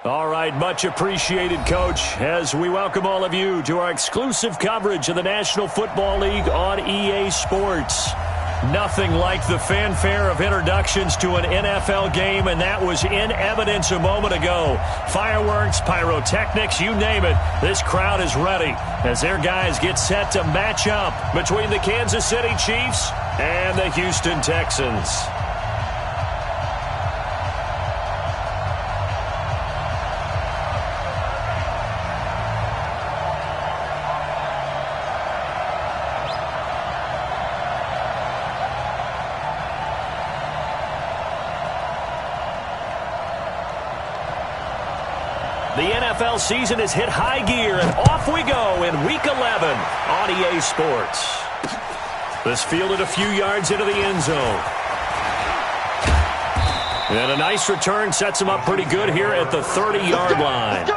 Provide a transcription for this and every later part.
All right, much appreciated, Coach, as we welcome all of you to our exclusive coverage of the National Football League on EA Sports. Nothing like the fanfare of introductions to an NFL game, and that was in evidence a moment ago. Fireworks, pyrotechnics, you name it, this crowd is ready as their guys get set to match up between the Kansas City Chiefs and the Houston Texans. The NFL season has hit high gear, and off we go in Week 11 on EA Sports. This fielded a few yards into the end zone. And a nice return sets him up pretty good here at the 30-yard line.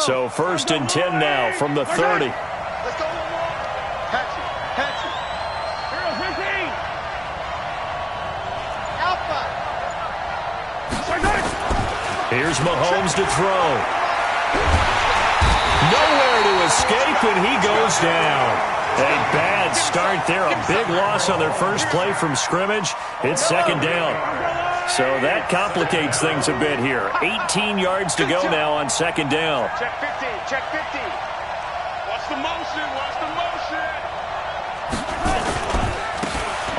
So 1st and 10 now from the 30. Let's go one more. Catch it. Catch it. Girls, 15. Outside. Here's Mahomes to throw. Nowhere to escape, and he goes down. A bad start there. A big loss on their first play from scrimmage. It's 2nd down. So that complicates things a bit here. 18 yards to go now on 2nd down. Check 50. Check 50. Watch the motion. Watch the motion.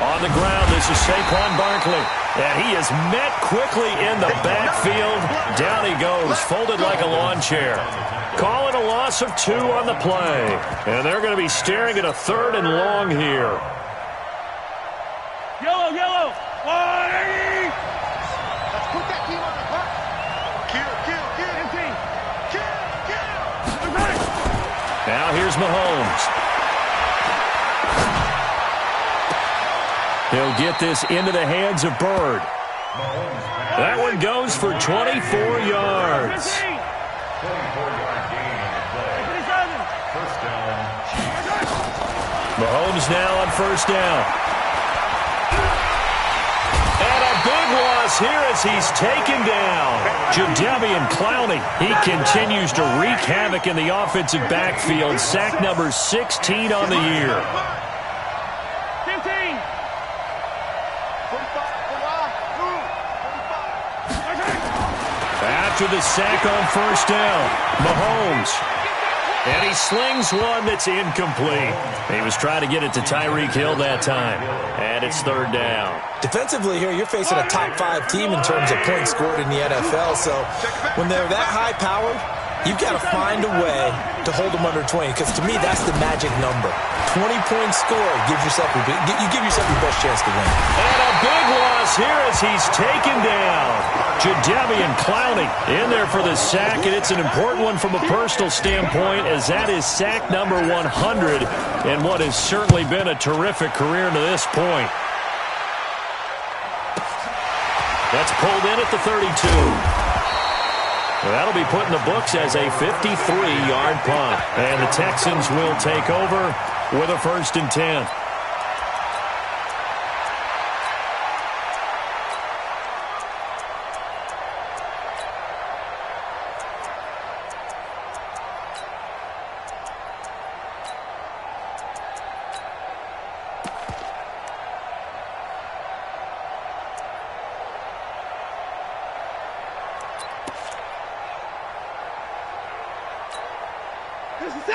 On the ground, this is Saquon Barkley. And he is met quickly in the backfield. Down he goes, folded like a lawn chair. Calling a loss of 2 on the play. And they're going to be staring at a 3rd and long here. Yellow, yellow. 180. Let's put that team on the clock. Kill, kill, kill. Empty. Kill, kill. Now here's Mahomes. He'll get this into the hands of Bird. That one goes for 24 yards. 24-yard gain on the play. First down. Mahomes now on 1st down. And a big loss here as he's taken down. Jadeveon Clowney. He continues to wreak havoc in the offensive backfield. Sack number 16 on the year. 15. After the sack on 1st down, Mahomes. And he slings one that's incomplete. He was trying to get it to Tyreek Hill that time. And it's 3rd down. Defensively here, you're facing a top 5 team in terms of points scored in the NFL. So when they're that high-powered, you've got to find a way to hold them under 20. Because to me, that's the magic number. 20 points scored gives yourself you give yourself your best chance to win. And a big loss here as he's taken down. Jadeveon Clowney in there for the sack, and it's an important one from a personal standpoint as that is sack number 100 and what has certainly been a terrific career to this point. That's pulled in at the 32. That'll be put in the books as a 53-yard punt. And the Texans will take over with a 1st and 10.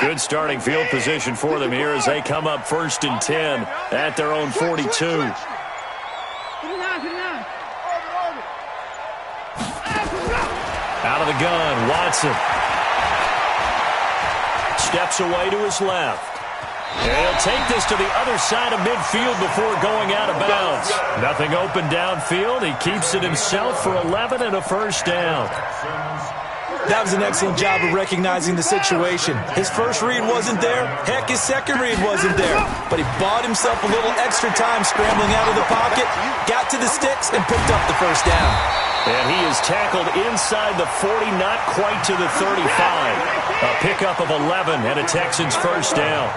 Good starting field position for them here as they come up 1st and 10 at their own 42. Out of the gun, Watson. Steps away to his left. He'll They'll take this to the other side of midfield before going out of bounds. Nothing open downfield. He keeps it himself for 11 and a first down. That was an excellent job of recognizing the situation. His first read wasn't there. Heck, his second read wasn't there. But he bought himself a little extra time scrambling out of the pocket, got to the sticks, and picked up the first down. And he is tackled inside the 40, not quite to the 35. A pickup of 11 and a Texans first down.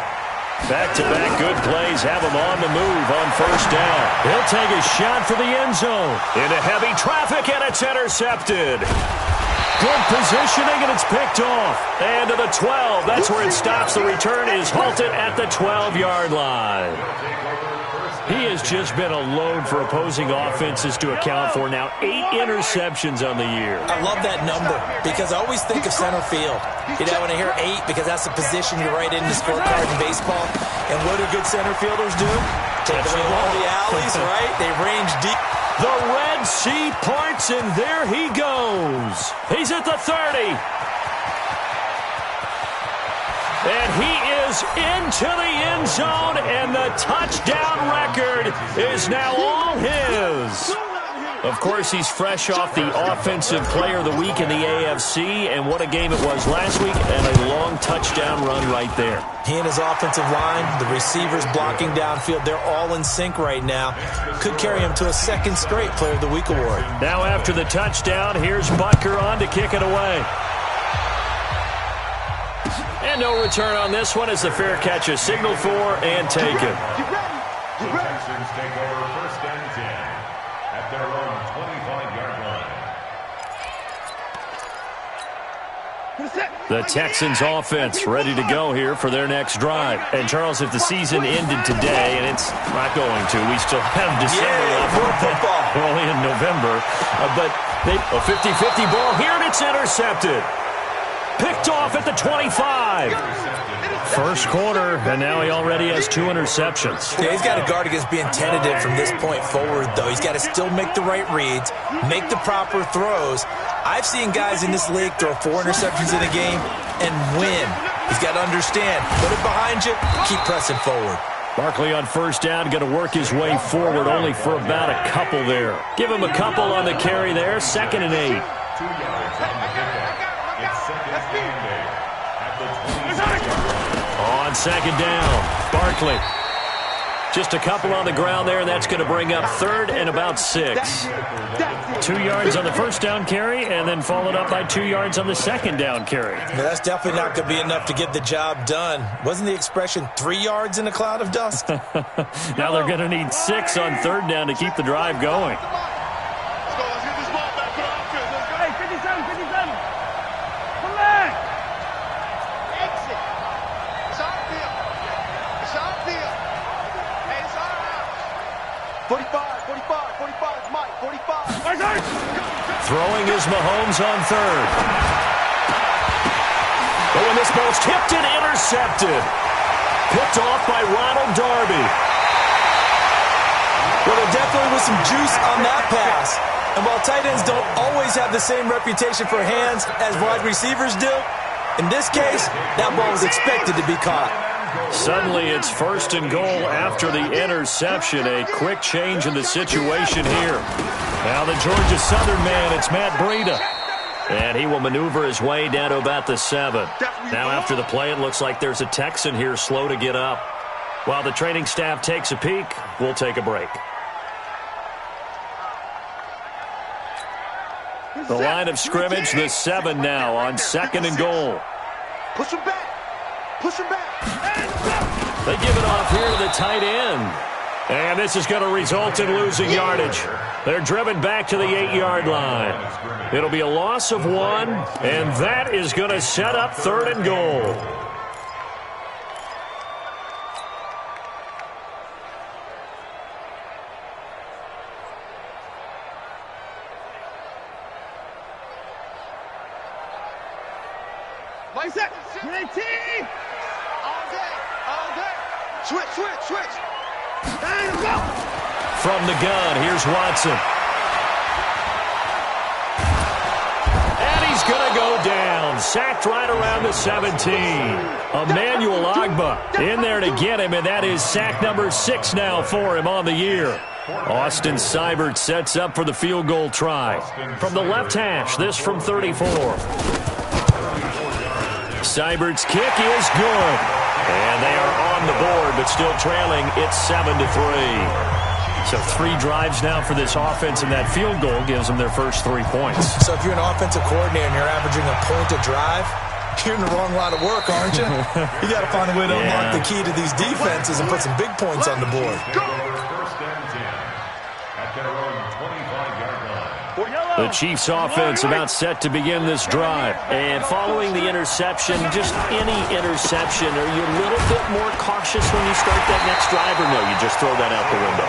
Back-to-back good plays have him on the move on first down. He'll take a shot for the end zone. Into heavy traffic, and it's intercepted. Good positioning, and it's picked off. And to the 12. That's where it stops. The return is halted at the 12-yard line. He has just been a load for opposing offenses to account for. Now 8 interceptions on the year. I love that number because I always think of center field. You know, when I hear 8, because that's the position you write in the scorecard in baseball. And what do good center fielders do? Take away all the alleys, right? They range deep. The Red Sea parts, and there he goes. He's at the 30. And he is into the end zone, and the touchdown record is now all his. Of course, he's fresh off the Offensive Player of the Week in the AFC, and what a game it was last week, and a long touchdown run right there. He and his offensive line, the receivers blocking downfield, they're all in sync right now. Could carry him to a second straight Player of the Week award. Now after the touchdown, here's Butker on to kick it away. And no return on this one as the fair catch is signaled for and taken. Texans take over first and 10 at their own 25-yard line. The Texans offense ready to go here for their next drive. And Charles, if the season ended today, and it's not going to, we still have December left. Football. Only in November. But a 50-50 ball here, and it's intercepted. Picked off at the 25. First quarter, and now he already has 2 interceptions. Yeah, he's got to guard against being tentative from this point forward, though. He's got to still make the right reads, make the proper throws. I've seen guys in this league throw 4 interceptions in a game and win. He's got to understand, put it behind you, keep pressing forward. Barkley on first down, going to work his way forward, only for about a couple there. Give him a couple on the carry there, 2nd and 8. 2 yards on the pickup. It's 2nd and 8 at the 26-yard line. On 2nd down, Barkley. Just a couple on the ground there, and that's going to bring up 3rd and about 6. 2 yards on the first down carry, and then followed up by 2 yards on the 2nd down carry. Yeah, that's definitely not going to be enough to get the job done. Wasn't the expression 3 yards in a cloud of dust? Now they're going to need 6 on 3rd down to keep the drive going. Throwing is Mahomes on 3rd. But when this ball's tipped and intercepted. Picked off by Ronald Darby. Well, there definitely was some juice on that pass. And while tight ends don't always have the same reputation for hands as wide receivers do, in this case, that ball was expected to be caught. Suddenly, it's 1st and goal after the interception. A quick change in the situation here. Now the Georgia Southern man, it's Matt Breida. And he will maneuver his way down to about the 7. Now after the play, it looks like there's a Texan here slow to get up. While the training staff takes a peek, we'll take a break. The line of scrimmage, the 7 now on 2nd and goal. Push him back. Push him back. They give it off here to the tight end. And this is going to result in losing yardage. They're driven back to the 8-yard line. It'll be a loss of 1, and that is going to set up 3rd and goal. Mindset. All day. All day. Switch. From the gun, here's Watson. And he's going to go down. Sacked right around the 17. Emmanuel Ogbah in there to get him, and that is sack number 6 now for him on the year. Austin Seibert sets up for the field goal try. From the left hash, this from 34. Seibert's kick is good. And they are on the board, but still trailing. It's 7-3. So 3 drives now for this offense, and that field goal gives them their first 3 points. So if you're an offensive coordinator and you're averaging a point a drive, you're in the wrong line of work, aren't you? You got to find a way to unlock the key to these defenses and put some big points on the board. The Chiefs offense about set to begin this drive. And following the interception, just any interception, are you a little bit more cautious when you start that next drive, or no, you just throw that out the window?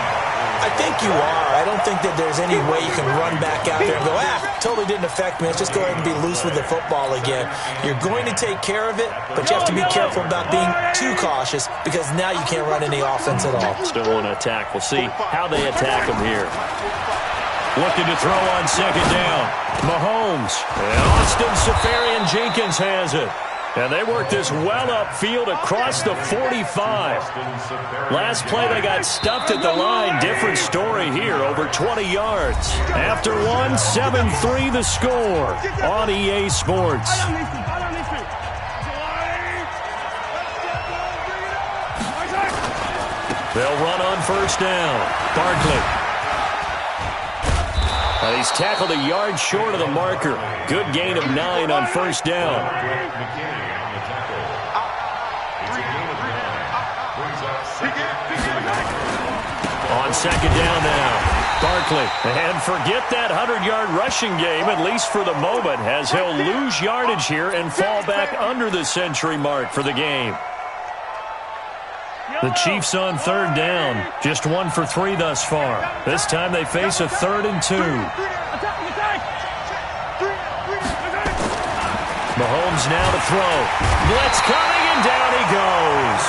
I think you are. I don't think that there's any way you can run back out there and go, totally didn't affect me. Let's just go ahead and be loose with the football again. You're going to take care of it, but you have to be careful about being too cautious because now you can't run any offense at all. Still want to attack. We'll see how they attack them here. Looking to throw on second down. Mahomes. And Austin Seferian-Jenkins has it. And they work this well upfield across the 45. Last play they got stuffed at the line. Different story here, over 20 yards. After one, 7-3 the score on EA Sports. They'll run on first down. Barkley. He's tackled a yard short of the marker. Good gain of 9 on first down. On second down now, Barkley. And forget that 100-yard rushing game, at least for the moment, as he'll lose yardage here and fall back under the century mark for the game. The Chiefs on third down, just 1 for 3 thus far. This time they face a 3rd and 2. Mahomes now to throw. Blitz coming, and down he goes.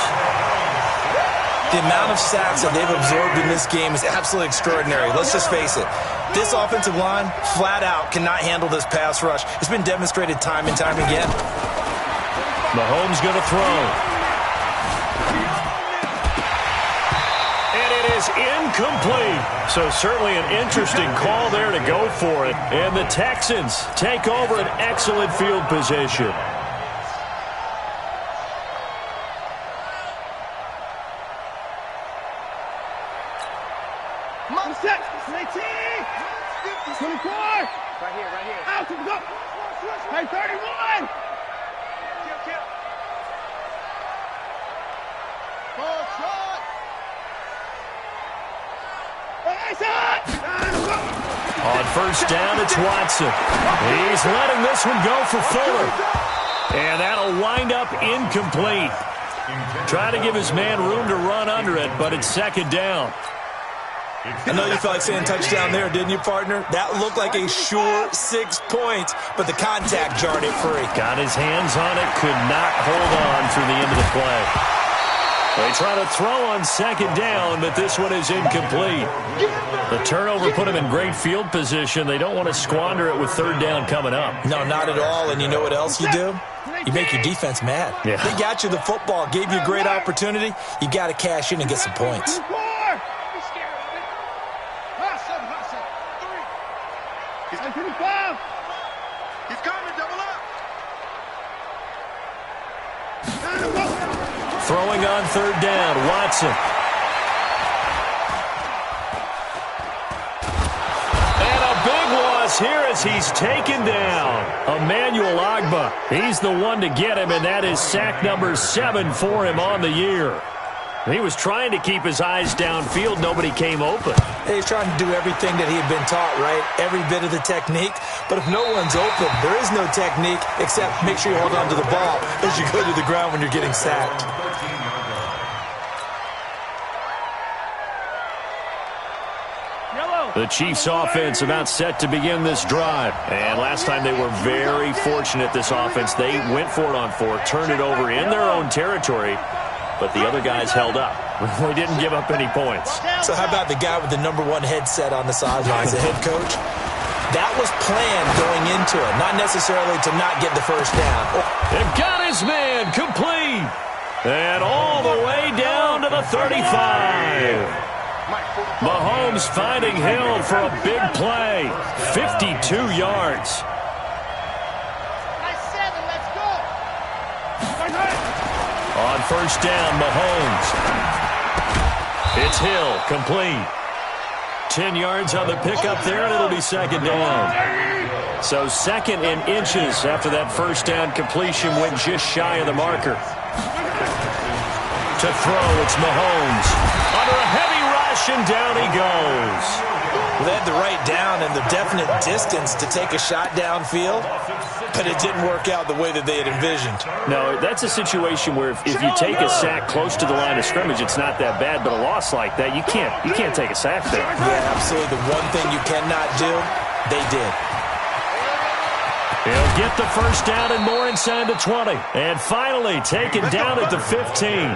The amount of sacks that they've absorbed in this game is absolutely extraordinary. Let's just face it. This offensive line, flat out, cannot handle this pass rush. It's been demonstrated time and time again. Mahomes going to throw. Is incomplete. So certainly an interesting call there to go for it. And the Texans take over an excellent field position. Set. 19. 24. Right here. Out to go. Hey, 31. Ball shot. On first down, it's Watson. He's letting this one go for Fuller. And that'll wind up incomplete. Trying to give his man room to run under it, but it's second down. I know you felt like saying touchdown there, didn't you, partner? That looked like a sure 6 points, but the contact jarred it free. Got his hands on it, could not hold on through the end of the play. They try to throw on second down, but this one is incomplete. The turnover put them in great field position. They don't want to squander it with third down coming up. No, not at all. And you know what else you do? You make your defense mad. Yeah. They got you the football, gave you a great opportunity. You got to cash in and get some points. He's coming, double up. Throwing on third down, Watson. And a big loss here as he's taken down. Emmanuel Ogbah. He's the one to get him, and that is sack number 7 for him on the year. He was trying to keep his eyes downfield. Nobody came open. He's trying to do everything that he had been taught, right? Every bit of the technique. But if no one's open, there is no technique except make sure you hold on to the ball as you go to the ground when you're getting sacked. The Chiefs offense about set to begin this drive. And last time they were very fortunate, this offense. They went for it on 4, turned it over in their own territory. But the other guys held up. They didn't give up any points. So how about the guy with the #1 headset on the sidelines, the head coach? That was planned going into it, not necessarily to not get the first down. And got his man complete. And all the way down to the 35. Mahomes finding Hill for a big play. 52 yards. On first down, Mahomes. It's Hill, complete. 10 yards on the pickup there, and it'll be second down. So second in inches after that first down completion went just shy of the marker. To throw, it's Mahomes. Under a heavy rush, and down he goes. Well, they had the right down and the definite distance to take a shot downfield, but it didn't work out the way that they had envisioned. No, that's a situation where if you take a sack close to the line of scrimmage, it's not that bad, but a loss like that, you can't take a sack there. Yeah, absolutely. The one thing you cannot do, they did. He'll get the first down and more inside the 20. And finally taken down at the 15.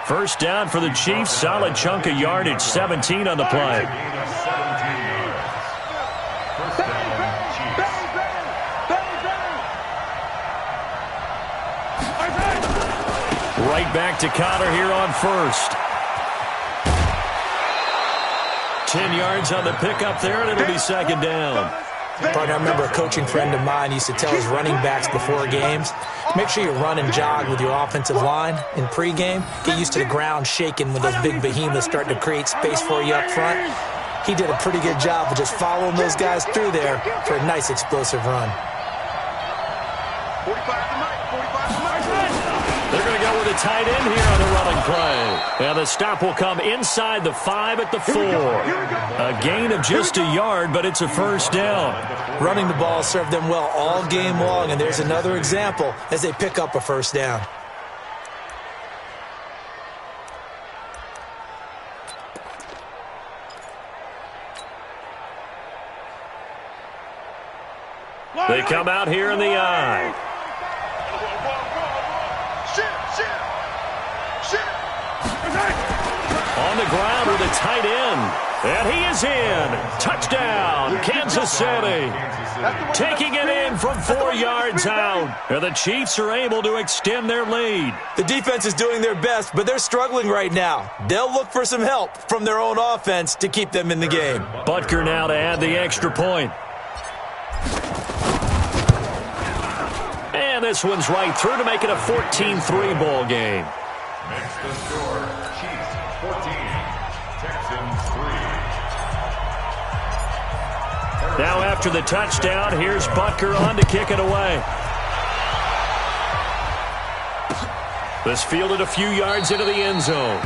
First down for the Chiefs. Solid chunk of yardage. 17 on the play. Right back to Connor here on first. 10 yards on the pickup there, and it'll be second down. Partner, I remember a coaching friend of mine used to tell his running backs before games, make sure you run and jog with your offensive line in pregame. Get used to the ground shaking when those big behemoths start to create space for you up front. He did a pretty good job of just following those guys through there for a nice explosive run. They're going to go with a tight end here on the running play. Now the stop will come inside the 5 at the 4. A gain of just a yard, but it's a first down. Running the ball served them well all game long, and there's another example as they pick up a first down. They come out here in the eye. On the ground with a tight end. And he is in. Touchdown, Kansas City. Taking it in from 4 yards out. And the Chiefs are able to extend their lead. The defense is doing their best, but they're struggling right now. They'll look for some help from their own offense to keep them in the game. Butker now to add the extra point. And this one's right through to make it a 14-3 ball game. Makes the score Chiefs 14, Texans 3. Now after the touchdown, here's Butker on to kick it away. This fielded a few yards into the end zone.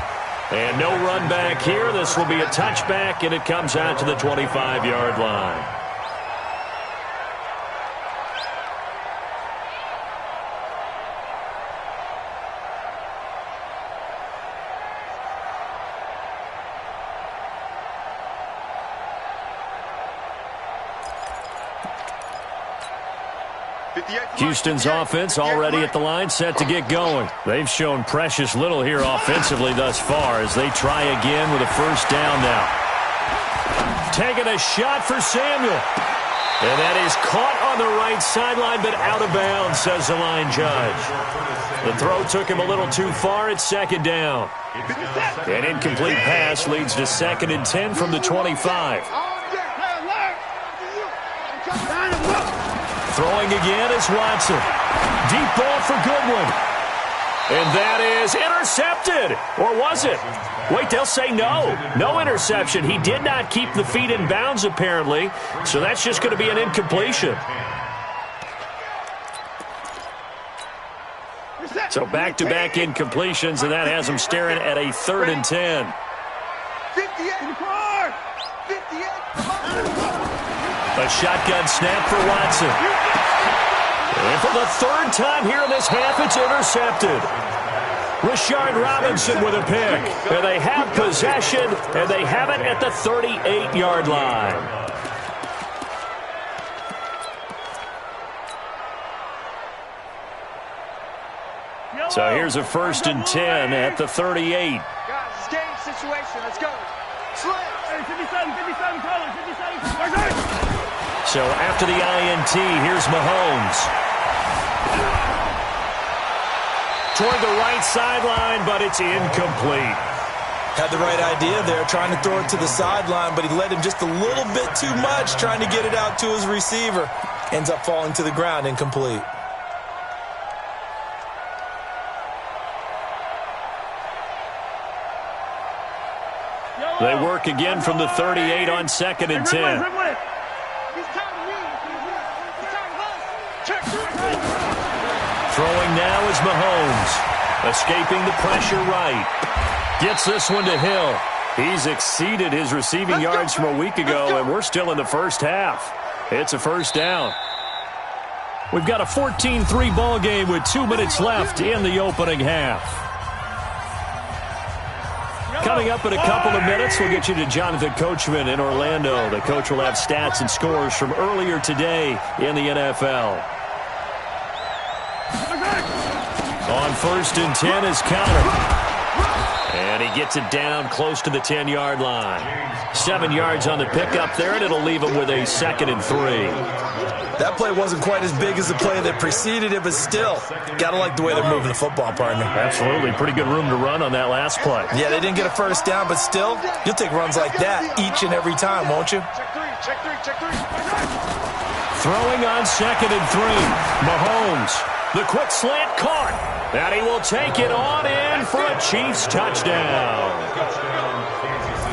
And no run back here. This will be a touchback, and it comes out to the 25-yard line. Houston's offense already at the line, set to get going. They've shown precious little here offensively thus far as they try again with a first down now. Taking a shot for Samuel. And that is caught on the right sideline, but out of bounds, says the line judge. The throw took him a little too far. It's second down. An incomplete pass leads to 2nd and 10 from the 25. Throwing again is Watson. Deep ball for Goodwin. And that is intercepted. Or was it? Wait, they'll say no. No interception. He did not keep the feet in bounds, apparently. So that's just going to be an incompletion. So back-to-back incompletions, and that has them staring at a 3rd and 10. 58. A shotgun snap for Watson. And for the 3rd time here in this half, it's intercepted. Rashard Robinson with a pick. And they have possession, and they have it at the 38-yard line. So here's a 1st and 10 at the 38. Guys, it's game situation. Let's go. Slim. 57, 57, color, 57. So after the INT, here's Mahomes. Toward the right sideline, but it's incomplete. Had the right idea there, trying to throw it to the sideline, but he led him just a little bit too much, trying to get it out to his receiver. Ends up falling to the ground, incomplete. They work again from the 38 on 2nd and 10. Throwing now is Mahomes. Escaping the pressure right. Gets this one to Hill. He's exceeded his receiving yards from a week ago, and we're still in the first half. It's a first down. We've got a 14-3 ball game with 2 minutes left in the opening half. Coming up in a couple of minutes, we'll get you to Jonathan Coachman in Orlando. The coach will have stats and scores from earlier today in the NFL. On 1st and 10 is Connor. And he gets it down close to the 10-yard line. 7 yards on the pickup there, and it'll leave him with a 2nd and 3. That play wasn't quite as big as the play that preceded it, but still, gotta like the way they're moving the football, partner. Absolutely. Pretty good room to run on that last play. Yeah, they didn't get a first down, but still, you'll take runs like that each and every time, won't you? Check three. Throwing on 2nd and 3. Mahomes. The quick slant caught. And he will take it on in for a Chiefs touchdown.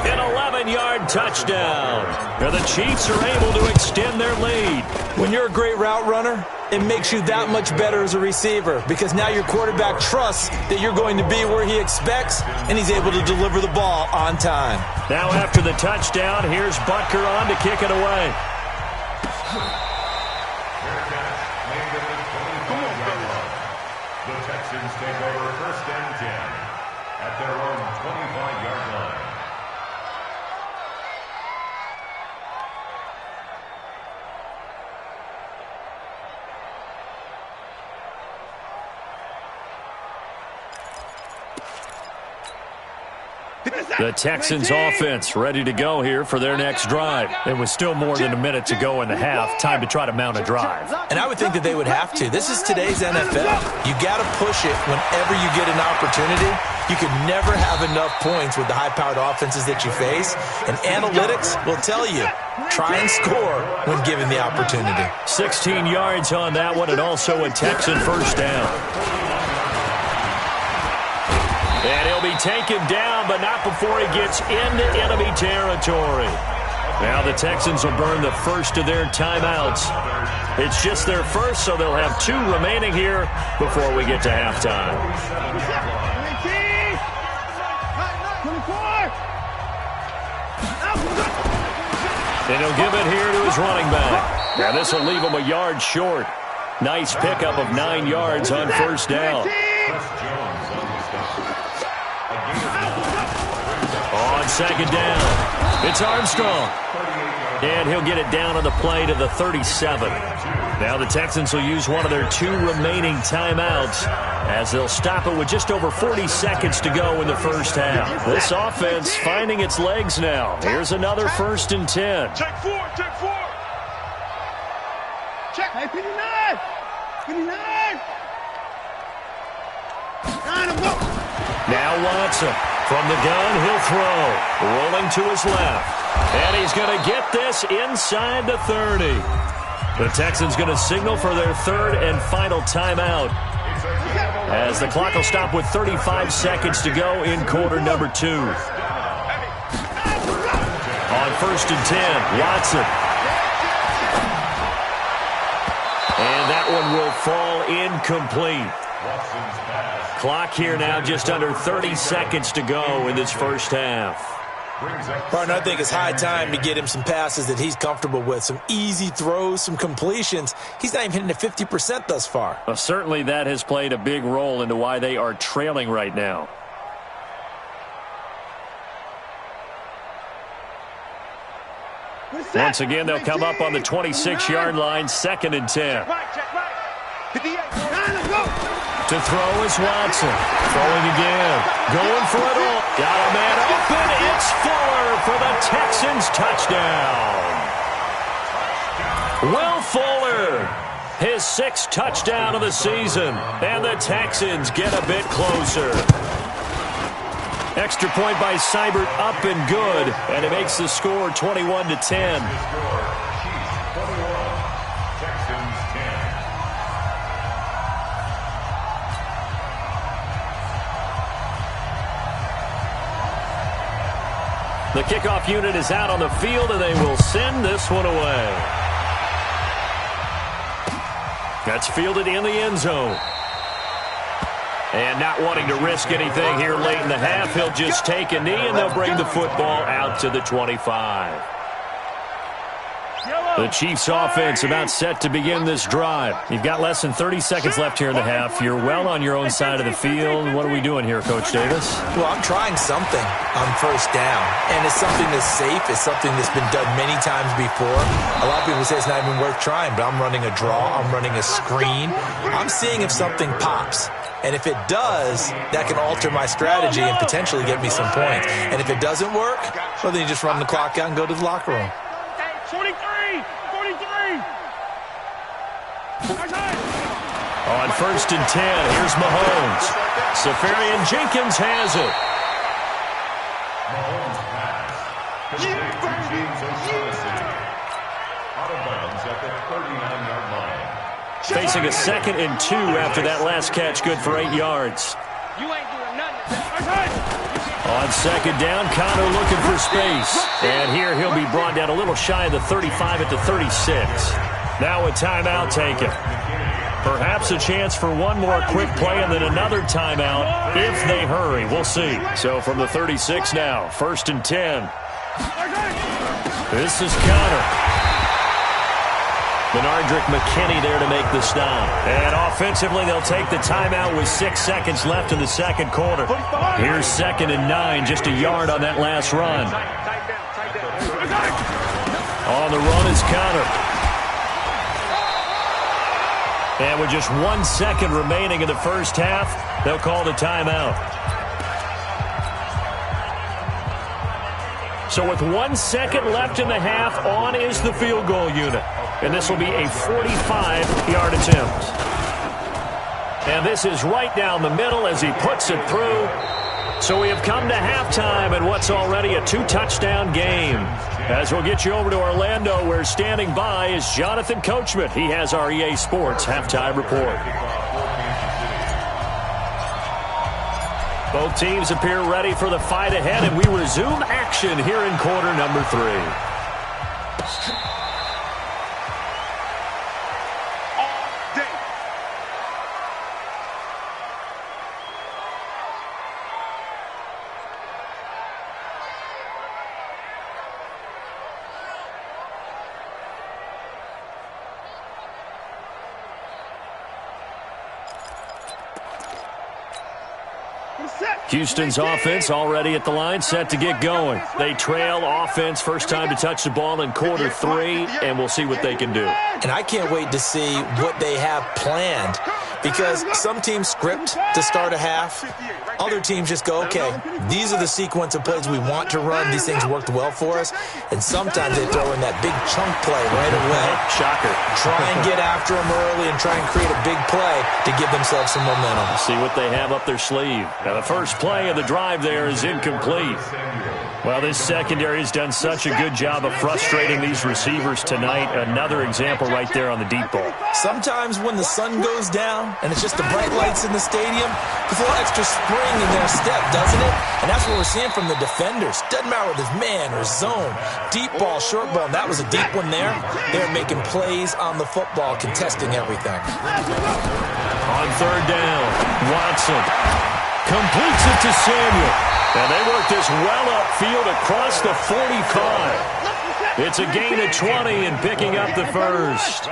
An 11-yard touchdown. And the Chiefs are able to extend their lead. When you're a great route runner, it makes you that much better as a receiver because now your quarterback trusts that you're going to be where he expects, and he's able to deliver the ball on time. Now after the touchdown, here's Butker on to kick it away. The Texans take over 1st and 10 at their own 25-yard line. The Texans offense ready to go here for their next drive. It was still more than a minute to go in the half. Time to try to mount a drive. And I would think that they would have to. This is today's NFL. You got to push it whenever you get an opportunity. You can never have enough points with the high-powered offenses that you face. And analytics will tell you, try and score when given the opportunity. 16 yards on that one, and also a Texan first down. And he'll be taken down, but not before he gets into enemy territory. Now the Texans will burn the first of their timeouts. It's just their first, so they'll have 2 remaining here before we get to halftime. And he'll give it here to his running back. Now this will leave him a yard short. Nice pickup of 9 yards on first down. On 2nd down, it's Armstrong. And he'll get it down on the play to the 37. Now the Texans will use one of their 2 remaining timeouts as they'll stop it with just over 40 seconds to go in the first half. This offense finding its legs now. Here's another 1st and 10. Check 4. Check. Hey, 59. 59. Now Watson. From the gun, he'll throw. Rolling to his left. And he's going to get this inside the 30. The Texans going to signal for their 3rd and final timeout, as the clock will stop with 35 seconds to go in quarter number 2. On 1st and 10, Watson. And that one will fall incomplete. Clock here now just under 30 seconds to go in this first half. Partner, I think it's high time to get him some passes that he's comfortable with. Some easy throws, some completions. He's not even hitting at 50% thus far. Well, certainly that has played a big role into why they are trailing right now. Once again, they'll come up on the 26-yard line, 2nd and 10. To throw is Watson. Throwing again. Going for it all. Got a man open. It's Fuller for the Texans touchdown. Will Fuller, his 6th touchdown of the season, and the Texans get a bit closer. Extra point by Seibert, up and good, and it makes the score 21-10. The kickoff unit is out on the field, and they will send this one away. That's fielded in the end zone. And not wanting to risk anything here late in the half, he'll just take a knee, and they'll bring the football out to the 25. The Chiefs offense about set to begin this drive. You've got less than 30 seconds left here in the half. You're well on your own side of the field. What are we doing here, Coach Davis? Well, I'm trying something on first down, and it's something that's safe. It's something that's been done many times before. A lot of people say it's not even worth trying, but I'm running a draw. I'm running a screen. I'm seeing if something pops. And if it does, that can alter my strategy and potentially get me some points. And if it doesn't work, well, then you just run the clock out and go to the locker room. 43! On 1st and 10, here's Mahomes. Safarian Jenkins has it. Mahomes pass. Complete to James O'Shaughnessy. Out of bounds at the 39-yard line. Facing a 2nd and 2 after that last catch, good for 8 yards. You ain't doing nothing. On 2nd down, Connor looking for space. And here he'll be brought down a little shy of the 35 at the 36. Now a timeout taken. Perhaps a chance for one more quick play and then another timeout if they hurry. We'll see. So from the 36 now, 1st and 10. This is Connor. Benardrick McKinney there to make the stop. And offensively, they'll take the timeout with 6 seconds left in the second quarter. Here's 2nd and 9, just a yard on that last run. On the run is Connor. And with just 1 second remaining in the first half, they'll call the timeout. So with 1 second left in the half, on is the field goal unit. And this will be a 45-yard attempt. And this is right down the middle as he puts it through. So we have come to halftime in what's already a 2-touchdown game. As we'll get you over to Orlando, where standing by is Jonathan Coachman. He has our EA Sports halftime report. Both teams appear ready for the fight ahead, and we resume action here in quarter number 3. Houston's offense already at the line, set to get going. They trail offense, first time to touch the ball in quarter 3, and we'll see what they can do. And I can't wait to see what they have planned, because some teams script to start a half. Other teams just go, okay, these are the sequence of plays we want to run. These things worked well for us. And sometimes they throw in that big chunk play right away. Shocker. Try and get after them early and try and create a big play to give themselves some momentum. See what they have up their sleeve. Now the first play of the drive there is incomplete. Well, this secondary has done such a good job of frustrating these receivers tonight. Another example right there on the deep ball. Sometimes when the sun goes down and it's just the bright lights in the stadium, there's a little extra spring in their step, doesn't it? And that's what we're seeing from the defenders. Doesn't matter whether it's man or zone, deep ball, short ball. And that was a deep one there. They're making plays on the football, contesting everything. On 3rd down, Watson completes it to Samuel. And they work this well upfield across the 45. It's a gain of 20 and picking up the first.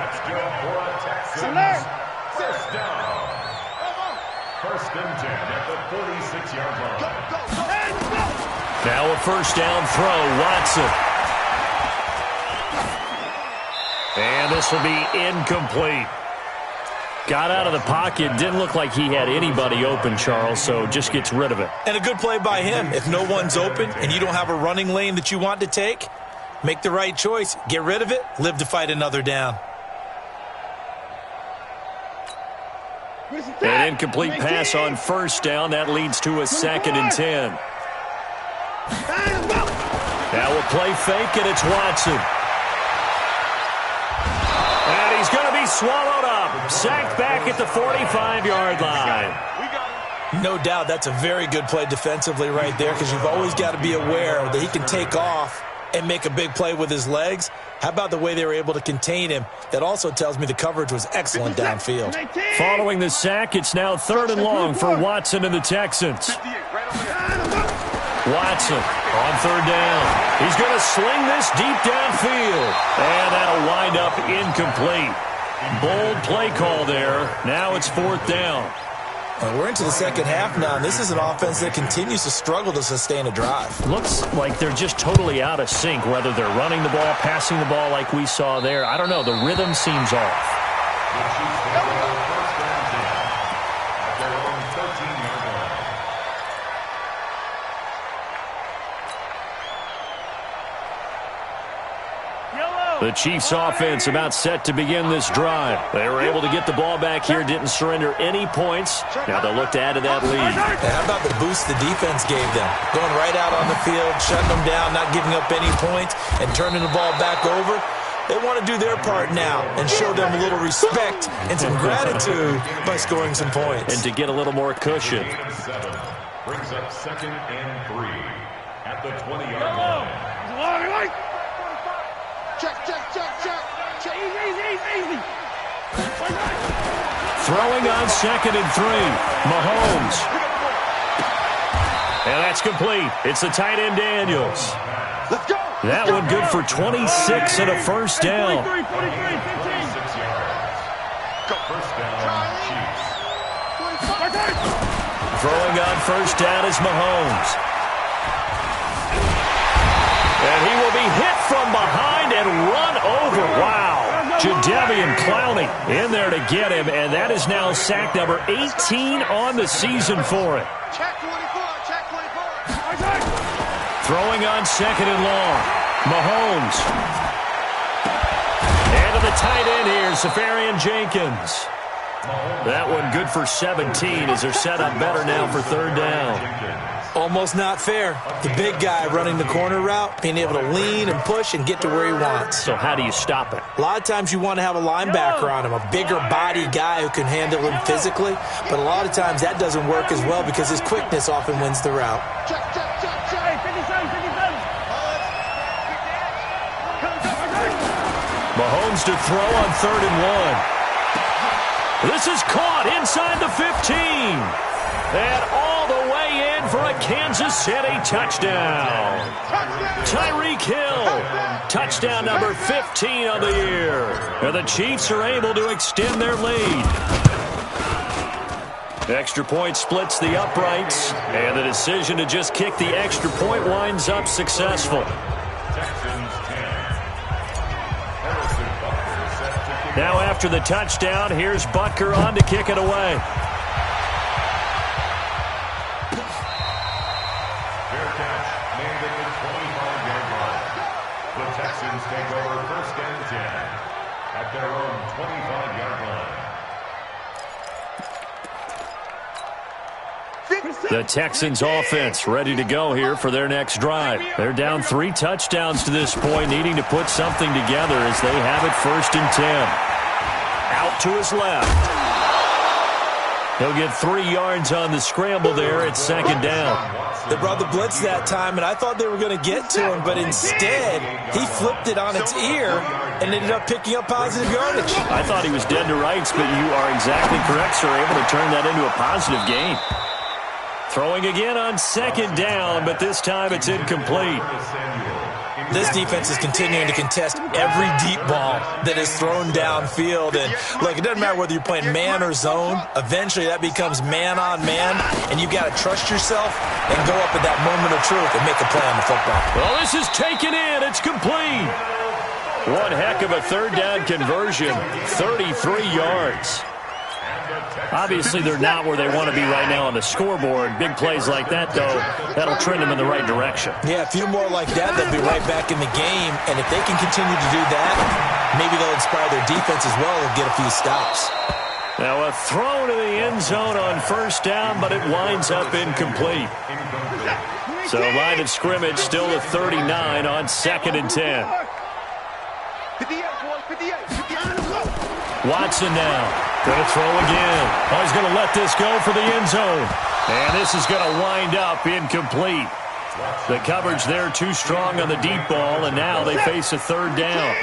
First and 10 at the 46-yard line. Now a first down throw, Watson. And this will be incomplete. Got out of the pocket. Didn't look like he had anybody open, Charles, so just gets rid of it. And a good play by him. If no one's open and you don't have a running lane that you want to take, Make the right choice. Get rid of it. Live to fight another down. An incomplete pass on first down. That leads to a 2nd and 10. Now we'll play fake, and it's Watson. And he's going to be swallowed up. Sacked back at the 45-yard line. No doubt that's a very good play defensively right there, because you've always got to be aware that he can take off and make a big play with his legs. How about the way they were able to contain him? That also tells me the coverage was excellent downfield. Following the sack, it's now 3rd and long for Watson and the Texans. Watson on 3rd down. He's going to sling this deep downfield. And that'll wind up incomplete. Bold play call there. Now it's 4th down. We're into the second half now, and this is an offense that continues to struggle to sustain a drive. Looks like they're just totally out of sync, whether they're running the ball, passing the ball like we saw there. I don't know. The rhythm seems off. The Chiefs offense about set to begin this drive. They were able to get the ball back here, didn't surrender any points. Now they'll look to add to that lead. How about the boost the defense gave them? Going right out on the field, shutting them down, not giving up any points, and turning the ball back over. They want to do their part now and show them a little respect and some gratitude by scoring some points. And to get a little more cushion. Brings up 2nd and 3 at the 20-yard line. Check. Easy. Throwing on 2nd and 3. Mahomes. And that's complete. It's the tight end Daniels. Let's go. That one good for 26 and a first down. 46 yards. First down, Chiefs. Throwing on first down is Mahomes. And he will be hit from behind and run over. Wow. Jadeveon Clowney in there to get him, and that is now sack number 18 on the season for it. Check 24. Throwing on 2nd and long. Mahomes. And to the tight end here, Safarian Jenkins. That one good for 17 as they're set up better now for 3rd down. Almost not fair. The big guy running the corner route, being able to lean and push and get to where he wants. So how do you stop it? A lot of times you want to have a linebacker on him, a bigger body guy who can handle him physically, but a lot of times that doesn't work as well because his quickness often wins the route. Check. Mahomes to throw on 3rd and 1. This is caught inside the 15. And all the way in for a Kansas City touchdown. Tyreek Hill, touchdown number 15 of the year. And the Chiefs are able to extend their lead. Extra point splits the uprights, and the decision to just kick the extra point winds up successful. Now after the touchdown, here's Butker on to kick it away. Take over 1st and 10 at their own 25-yard line. The Texans offense ready to go here for their next drive. They're down 3 touchdowns to this point, needing to put something together as they have it 1st and 10. Out to his left. He'll get 3 yards on the scramble there at 2nd down. They brought the blitz that time, and I thought they were going to get to him, but instead he flipped it on its ear and ended up picking up positive yardage. I thought he was dead to rights, but you are exactly correct, sir. Able to turn that into a positive gain. Throwing again on 2nd down, but this time it's incomplete. This defense is continuing to contest every deep ball that is thrown downfield. And look, it doesn't matter whether you're playing man or zone. Eventually that becomes man on man, and you've got to trust yourself and go up at that moment of truth and make a play on the football. Well, this is taken in. It's complete. One heck of a 3rd down conversion. 33 yards. Obviously, they're not where they want to be right now on the scoreboard. Big plays like that, though, that'll trend them in the right direction. Yeah, a few more like that, they'll be right back in the game. And if they can continue to do that, maybe they'll inspire their defense as well and get a few stops. Now a throw to the end zone on first down, but it winds up incomplete. So line of scrimmage still at 39 on 2nd and 10. Watson now. Going to throw again. Oh, he's going to let this go for the end zone. And this is going to wind up incomplete. The coverage there too strong on the deep ball, and now they face a 3rd down.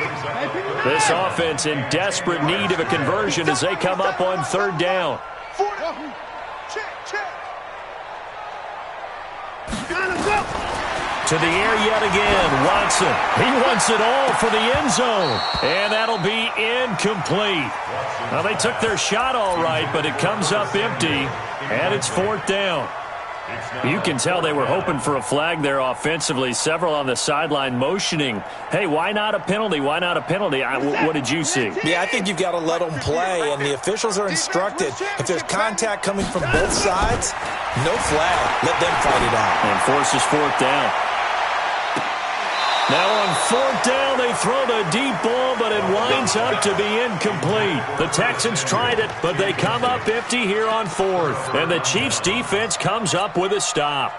This offense in desperate need of a conversion as they come up on 3rd down. To the air yet again, Watson. He wants it all for the end zone, and that'll be incomplete. Well, they took their shot all right, but it comes up empty, and it's 4th down. You can tell they were hoping for a flag there offensively. Several on the sideline motioning, hey, why not a penalty? Why not a penalty? What did you see? Yeah, I think you've got to let them play, and the officials are instructed. If there's contact coming from both sides, no flag. Let them fight it out. And forces 4th down. Now on 4th down, they throw the deep ball, but it winds up to be incomplete. The Texans tried it, but they come up empty here on 4th. And the Chiefs' defense comes up with a stop.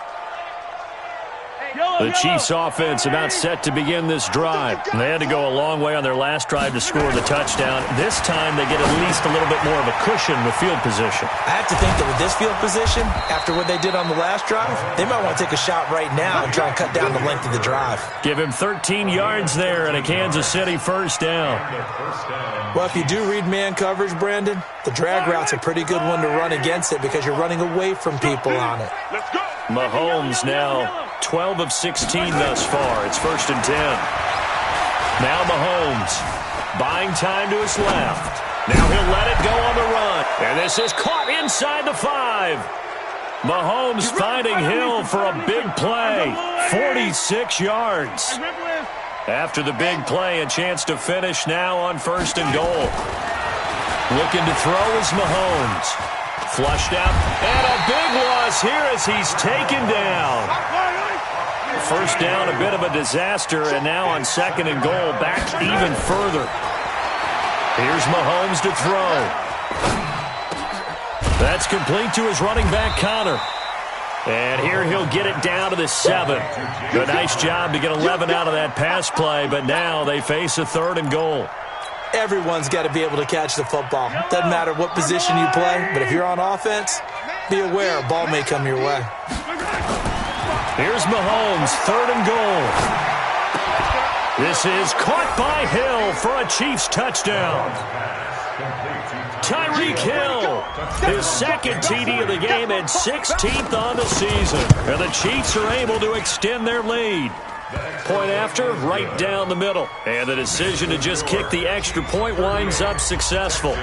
The Chiefs' offense about set to begin this drive. They had to go a long way on their last drive to score the touchdown. This time they get at least a little bit more of a cushion with field position. I have to think that with this field position, after what they did on the last drive, they might want to take a shot right now and try and cut down the length of the drive. Give him 13 yards there and a Kansas City 1st down. Well, if you do read man coverage, Brandon, the drag route's a pretty good one to run against it because you're running away from people on it. Mahomes now 12 of 16 thus far. It's 1st and 10. Now Mahomes buying time to his left. Now he'll let it go on the run. And this is caught inside the 5. Mahomes finding Hill for a big play. 46 yards. After the big play, a chance to finish now on 1st and goal. Looking to throw is Mahomes. Flushed out, and a big loss here as he's taken down. 1st down, a bit of a disaster, and now on 2nd and goal, back even further. Here's Mahomes to throw. That's complete to his running back, Connor. And here he'll get it down to the 7. A nice job to get 11 out of that pass play, but now they face a 3rd and goal. Everyone's got to be able to catch the football. Doesn't matter what position you play, but if you're on offense, be aware a ball may come your way. Here's Mahomes, 3rd and goal. This is caught by Hill for a Chiefs touchdown. Tyreek Hill, his 2nd TD of the game and 16th on the season. And the Chiefs are able to extend their lead. Point after, right down the middle. And the decision to just kick the extra point winds up successful.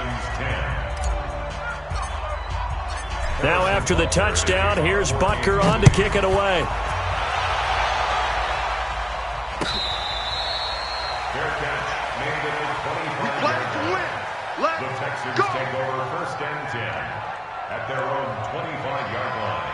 Now after the touchdown, here's Butker on to kick it away. The Texans take over 1st and 10 at their own 25-yard line.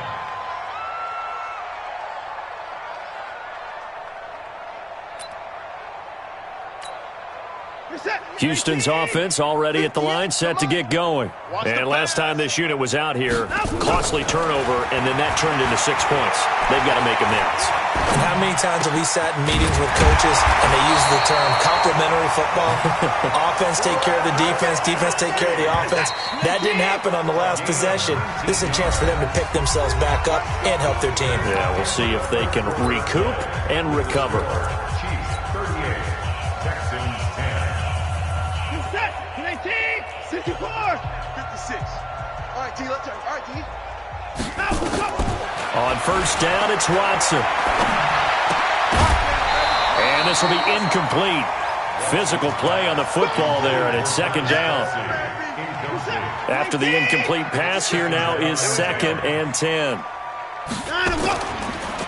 Houston's offense already at the line, set to get going. And last time this unit was out here, costly turnover, and then that turned into 6 points. They've got to make amends. And how many times have we sat in meetings with coaches and they use the term complementary football? Offense take care of the defense, defense take care of the offense. That didn't happen on the last possession. This is a chance for them to pick themselves back up and help their team. Yeah, we'll see if they can recoup and recover. Chiefs 38, Texans 10. 54. 56. All right, T, let's turn. All right, T. On 1st down, it's Watson. And this will be incomplete. Physical play on the football there, and it's 2nd down. After the incomplete pass, here now is 2nd and 10.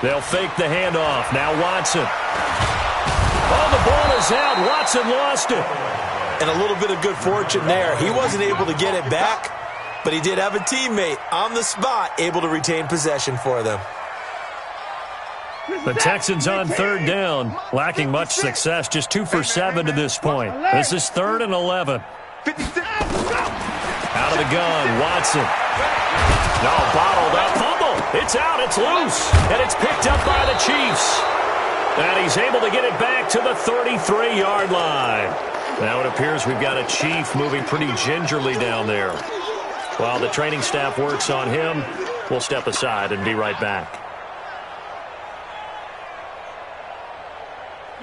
They'll fake the handoff. Now Watson. Oh, the ball is out. Watson lost it. And a little bit of good fortune there. He wasn't able to get it back, but he did have a teammate on the spot able to retain possession for them. The Texans on third down, lacking much success, just 2 for 7 to this point. This is 3rd and 11. Out of the gun, Watson. No, bottled up, fumble. It's out, it's loose, and it's picked up by the Chiefs. And he's able to get it back to the 33-yard line. Now it appears we've got a Chief moving pretty gingerly down there. While the training staff works on him, we'll step aside and be right back.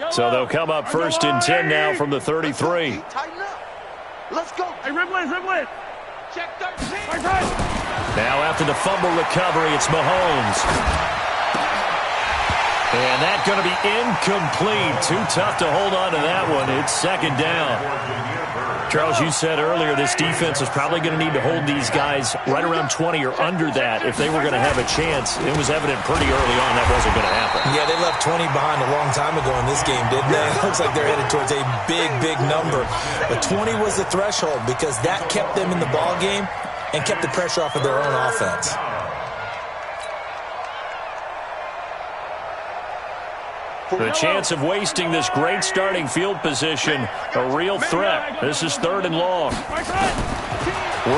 So they'll come up 1st and 10 now from the 33. Let's go. Hey, Rimlin. Check 13. Now after the fumble recovery, it's Mahomes. And that's going to be incomplete. Too tough to hold on to that one. It's 2nd down. Charles, you said earlier this defense is probably going to need to hold these guys right around 20 or under that if they were going to have a chance. It was evident pretty early on that wasn't going to happen. Yeah, they left 20 behind a long time ago in this game, didn't they? It looks like they're headed towards a big, big number. But 20 was the threshold because that kept them in the ball game and kept the pressure off of their own offense. The chance of wasting this great starting field position, a real threat. This is 3rd and long.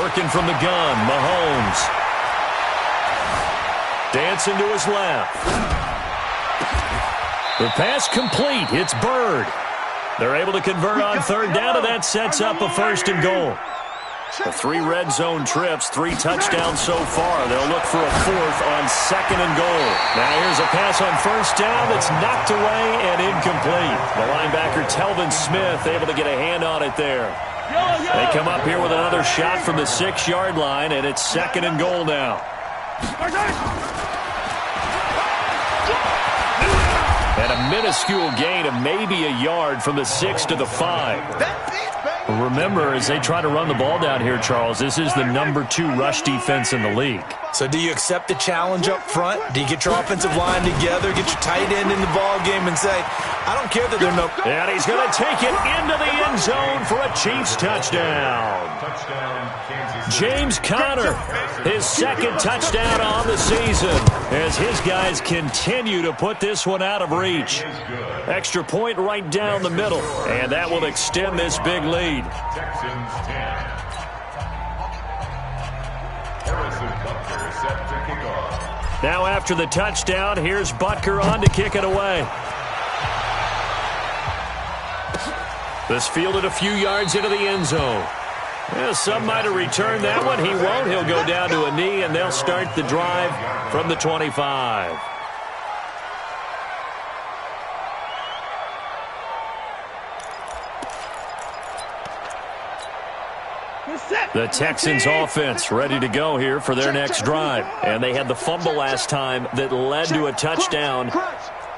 Working from the gun, Mahomes. Dancing to his left. The pass complete. It's Bird. They're able to convert on 3rd down, and that sets up a 1st and goal. The 3 red zone trips, 3 touchdowns so far. They'll look for a 4th on 2nd and goal. Now here's a pass on 1st down that's knocked away and incomplete. The linebacker, Telvin Smith, able to get a hand on it there. They come up here with another shot from the 6-yard line, and it's 2nd and goal now. And a minuscule gain of maybe a yard from the 6 to the 5. Remember, as they try to run the ball down here, Charles, this is the number 2 rush defense in the league. So do you accept the challenge up front? Do you get your offensive line together, get your tight end in the ball game and say, I don't care that they're no... And he's going to take it into the end zone for a Chiefs touchdown. James Conner, his 2nd touchdown on the season as his guys continue to put this one out of reach. Extra point right down the middle, and that will extend this big lead. Texans 10. Harrison Butker set to kick off. Now after the touchdown, here's Butker on to kick it away. This fielded a few yards into the end zone. Well, some might have returned that one. He won't. He'll go down to a knee, and they'll start the drive from the 25. The Texans offense ready to go here for their next drive. And they had the fumble last time that led to a touchdown.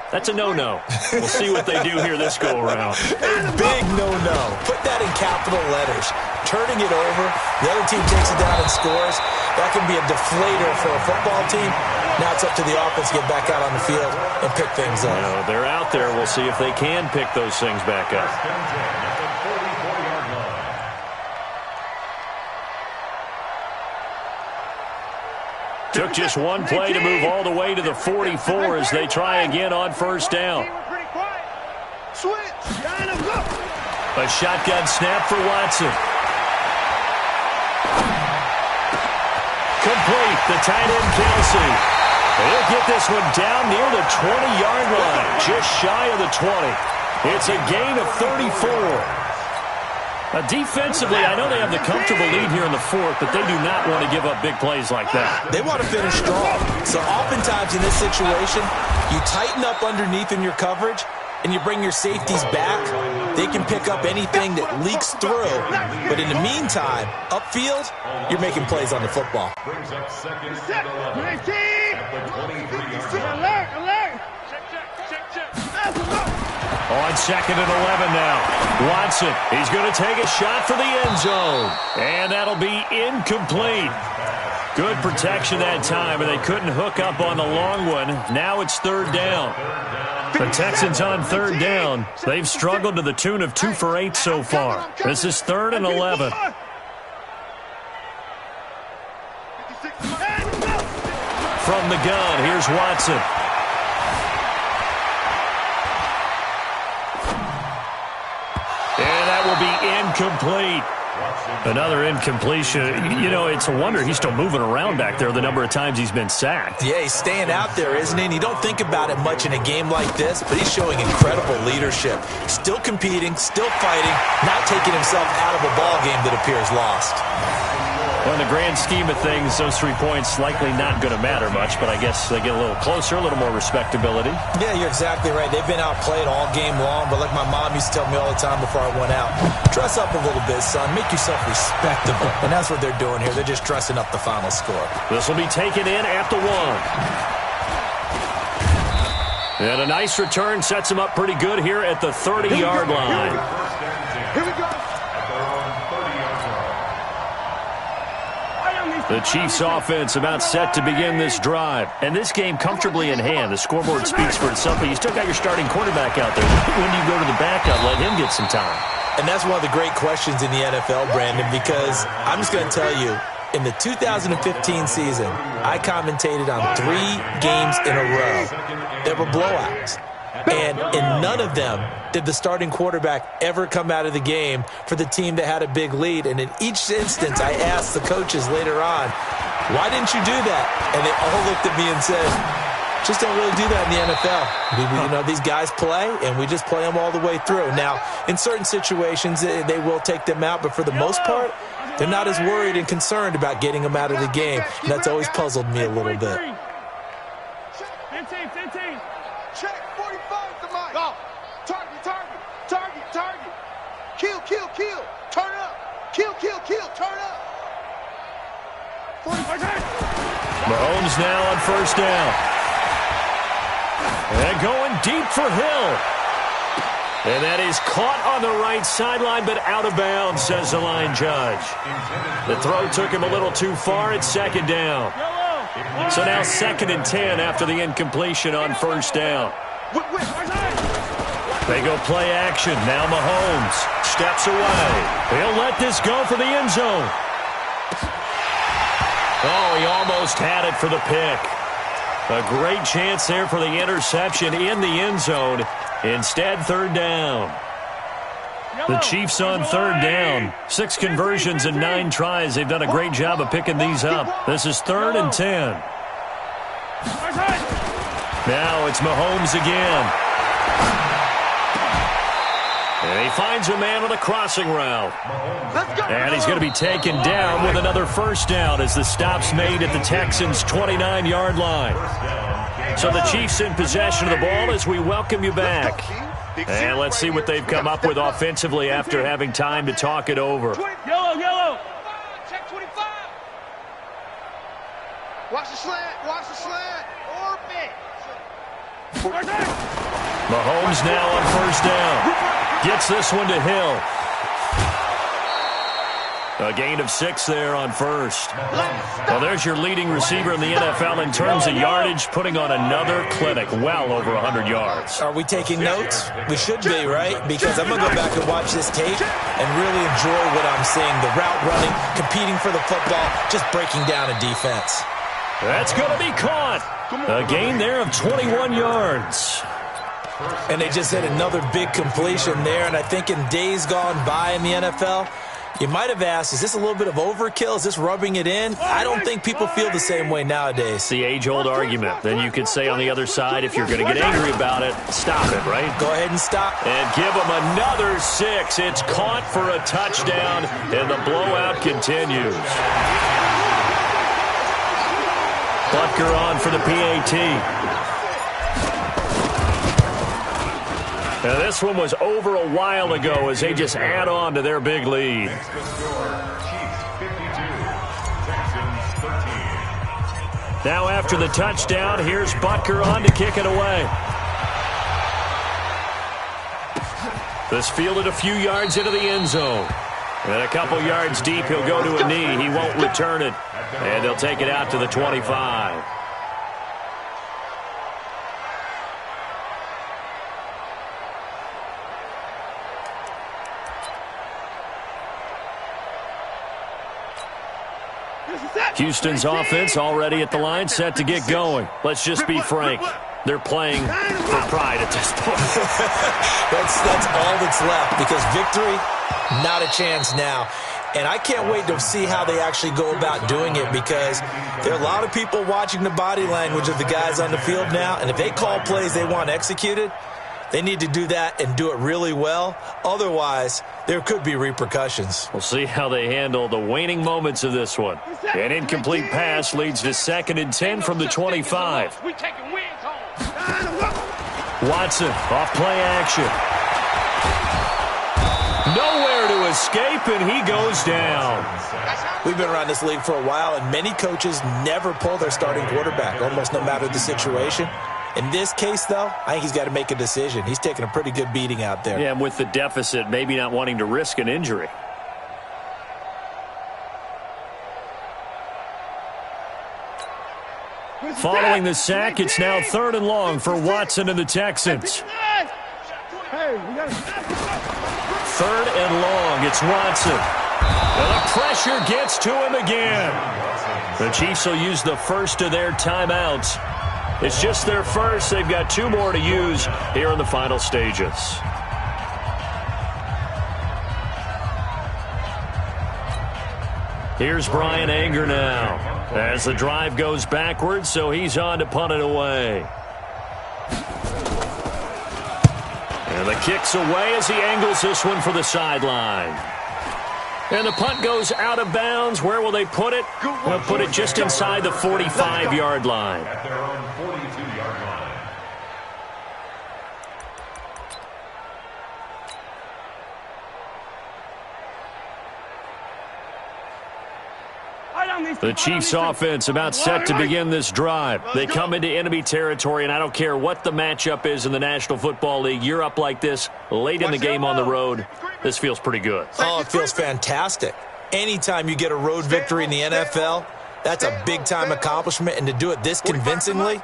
That's a no-no. We'll see what they do here this go-around. A big no-no. Put that in capital letters. Turning it over, the other team takes it down and scores. That can be a deflator for a football team. Now it's up to the offense to get back out on the field and pick things up. You know, they're out there. We'll see if they can pick those things back up. Took just one play to move all the way to the 44 as they try again on 1st down. A shotgun snap for Watson. Complete. The tight end, Kelsey. He'll get this one down near the 20-yard line, just shy of the 20. It's a gain of 34. Defensively, I know they have the comfortable lead here in the 4th, but they do not want to give up big plays like that. They want to finish strong. So oftentimes in this situation, you tighten up underneath in your coverage, and you bring your safeties back. They can pick up anything that leaks through. But in the meantime, upfield, you're making plays on the football. Brings up 2nd and 11 at the 23-yard line. Alert! On 2nd and 11 now. Watson, he's going to take a shot for the end zone. And that'll be incomplete. Good protection that time, and they couldn't hook up on the long one. Now it's 3rd down. The Texans on 3rd down. They've struggled to the tune of 2 for 8 so far. This is 3rd and 11. from the gun. Here's Watson. And that will be incomplete. Another incompletion. You know, it's a wonder he's still moving around back there the number of times he's been sacked. Yeah, he's staying out there, isn't he? And you don't think about it much in a game like this, but he's showing incredible leadership. Still competing, still fighting, not taking himself out of a ball game that appears lost. Well, in the grand scheme of things, those 3 points likely not going to matter much, but I guess they get a little closer, a little more respectability. Yeah, you're exactly right. They've been outplayed all game long, but like my mom used to tell me all the time before I went out, dress up a little bit, son. Make yourself respectable. And that's what they're doing here. They're just dressing up the final score. This will be taken in at the 1. And a nice return sets him up pretty good here at the 30-yard line. Here we go. The Chiefs offense about set to begin this drive. And this game comfortably in hand. The scoreboard speaks for itself, but you still got your starting quarterback out there. When do you go to the backup, let him get some time? And that's one of the great questions in the NFL, Brandon, because I'm just going to tell you, in the 2015 season, I commentated on 3 games in a row. There were blowouts. And in none of them did the starting quarterback ever come out of the game for the team that had a big lead. And in each instance, I asked the coaches later on, why didn't you do that? And they all looked at me and said, just don't really do that in the NFL. You know, these guys play, and we just play them all the way through. Now, in certain situations, they will take them out, but for the most part, they're not as worried and concerned about getting them out of the game. And that's always puzzled me a little bit. 15. Check, 45 to Mike. Go. Target. Kill. Turn up. Kill. Turn up. 45. Mahomes now on first down. And going deep for Hill. And that is caught on the right sideline, but out of bounds, says the line judge. The throw took him a little too far. It's second down. So now 2nd and 10 after the incompletion on first down. They go play action. Now Mahomes steps away. He'll let this go for the end zone. Oh, he almost had it for the pick. A great chance there for the interception in the end zone. Instead, 3rd down. The Chiefs on 3rd down. 6 conversions and 9 tries. They've done a great job of picking these up. This is 3rd and 10. Now it's Mahomes again. And he finds a man on a crossing route. And he's going to be taken down with another first down as the stop's made at the Texans' 29-yard line. So the Chiefs in possession of the ball as we welcome you back. And let's see what they've come up with offensively after having time to talk it over. Yellow. Check 25. Watch the slant. Orbit. Mahomes now on first down. Gets this one to Hill. A gain of 6 there on first. Well, there's your leading receiver in the NFL in terms of yardage, putting on another clinic, well over 100 yards. Are we taking notes? We should be, right? Because I'm going to go back and watch this tape and really enjoy what I'm seeing. The route running, competing for the football, just breaking down a defense. That's going to be caught. A gain there of 21 yards. And they just had another big completion there. And I think in days gone by in the NFL, you might have asked, is this a little bit of overkill? Is this rubbing it in? I don't think people feel the same way nowadays. It's the age-old argument. Then you could say on the other side, if you're going to get angry about it, stop it, right? Go ahead and stop. And give them another 6. It's caught for a touchdown, and the blowout continues. Butker on for the PAT. Now, this one was over a while ago as they just add on to their big lead. Next to score, Chiefs 52, Texans 13. Now after the touchdown, here's Butker on to kick it away. This fielded a few yards into the end zone. And a couple yards deep, he'll go to a knee. He won't return it. And they'll take it out to the 25. Houston's offense already at the line, set to get going. Let's just be frank. They're playing for pride at this point. that's all that's left, because victory, not a chance now. And I can't wait to see how they actually go about doing it, because there are a lot of people watching the body language of the guys on the field now, and if they call plays they want executed, they need to do that and do it really well. Otherwise, there could be repercussions. We'll see how they handle the waning moments of this one. An incomplete pass leads to 2nd and 10 from the 25. Watson, off play action. Nowhere to escape, and he goes down. We've been around this league for a while, and many coaches never pull their starting quarterback, almost no matter the situation. In this case, though, I think he's got to make a decision. He's taking a pretty good beating out there. Yeah, and with the deficit, maybe not wanting to risk an injury. Following the sack, it's now 3rd and long for Watson and the Texans. 3rd and long, it's Watson. And the pressure gets to him again. The Chiefs will use the first of their timeouts. It's just their first. They've got 2 more to use here in the final stages. Here's Brian Anger now as the drive goes backwards, so he's on to punt it away. And the kick's away as he angles this one for the sideline. And the punt goes out of bounds. Where will they put it? They'll put it just inside the 45-yard line. At their own 42-yard line. The Chiefs offense about set to begin this drive. They come into enemy territory, and I don't care what the matchup is in the National Football League. You're up like this late in the game on the road. This feels pretty good. Oh, it feels fantastic. Anytime you get a road victory in the NFL, that's a big-time accomplishment, and to do it this convincingly,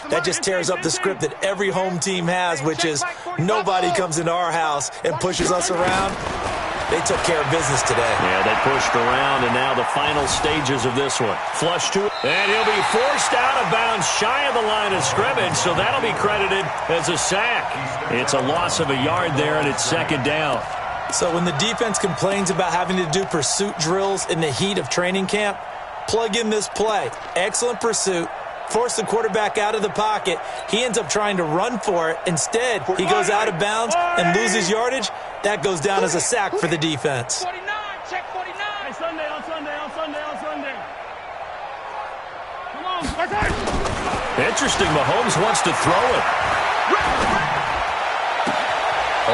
that just tears up the script that every home team has, which is nobody comes into our house and pushes us around. They took care of business today. Yeah, they pushed around, and now the final stages of this one. Flush to it, and he'll be forced out of bounds shy of the line of scrimmage, so that'll be credited as a sack. It's a loss of a yard there, and it's 2nd down. So when the defense complains about having to do pursuit drills in the heat of training camp, plug in this play. Excellent pursuit. Force the quarterback out of the pocket. He ends up trying to run for it. Instead, he goes out of bounds and loses yardage. That goes down as a sack for the defense. 49, check 49. Hey, Sunday. Come on, Interesting, Mahomes wants to throw it.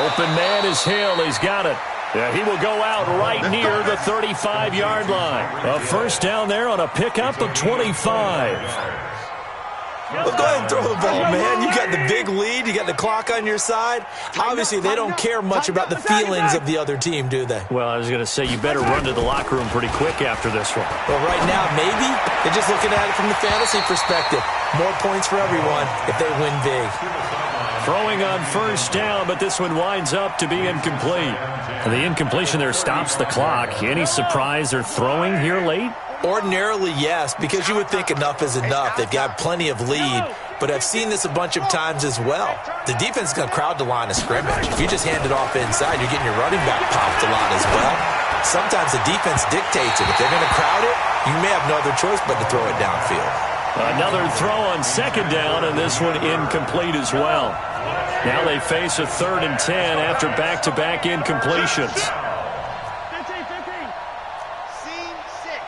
Open man is Hill. He's got it. Yeah, he will go out right near the 35-yard line. A first down there on a pickup of 25. Well, go ahead and throw the ball, man. You got the big lead. You got the clock on your side. Obviously, they don't care much about the feelings of the other team, do they? Well, I was going to say you better run to the locker room pretty quick after this one. Well, right now, maybe. They're just looking at it from the fantasy perspective. More points for everyone if they win big. Throwing on first down, but this one winds up to be incomplete. And the incompletion there stops the clock. Any surprise they're throwing here late? Ordinarily, yes, because you would think enough is enough. They've got plenty of lead, but I've seen this a bunch of times as well. The defense is going to crowd the line of scrimmage. If you just hand it off inside, you're getting your running back popped a lot as well. Sometimes the defense dictates it. If they're going to crowd it, you may have no other choice but to throw it downfield. Another throw on 2nd down, and this one incomplete as well. Now they face a 3rd and 10 after back-to-back incompletions. 15. Scene 6.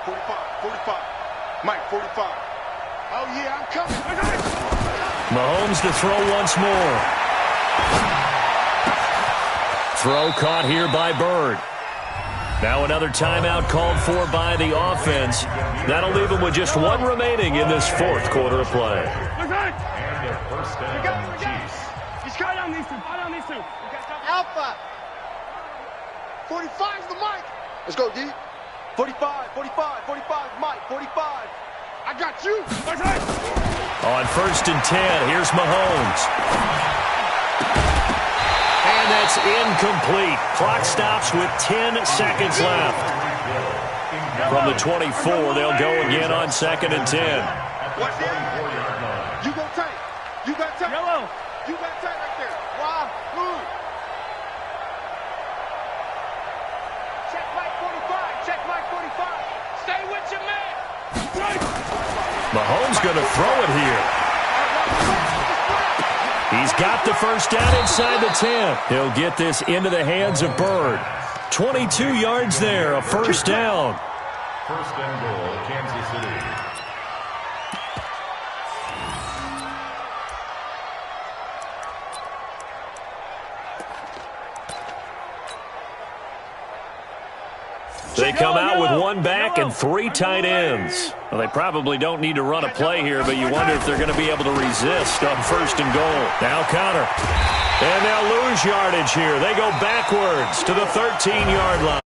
45. Mike, 45. Oh, yeah, I'm coming. Mahomes to throw once more. Throw caught here by Bird. Now another timeout called for by the offense. That'll leave them with just one remaining in this 4th quarter of play. And their first down, Chiefs. He's cut on these two. Alpha. 45's the mic. Let's go, D. 45, Mike, 45. I got you. On 1st and 10, here's Mahomes. And that's incomplete. Clock stops with 10 seconds left. From the 24, they'll go again on 2nd and 10. What's that? You go tight. You got tight. Yellow. You got tight right there. Wow. Move. Check Mike 45. Check Mike 45. Stay with your man. Mahomes going to throw it here. He's got the first down inside the 10. He'll get this into the hands of Bird. 22 yards there, a first down. First and goal, Kansas City. They come out with one back and 3 tight ends. Well, they probably don't need to run a play here, but you wonder if they're going to be able to resist on 1st and goal. Now Connor. And they'll lose yardage here. They go backwards to the 13-yard line.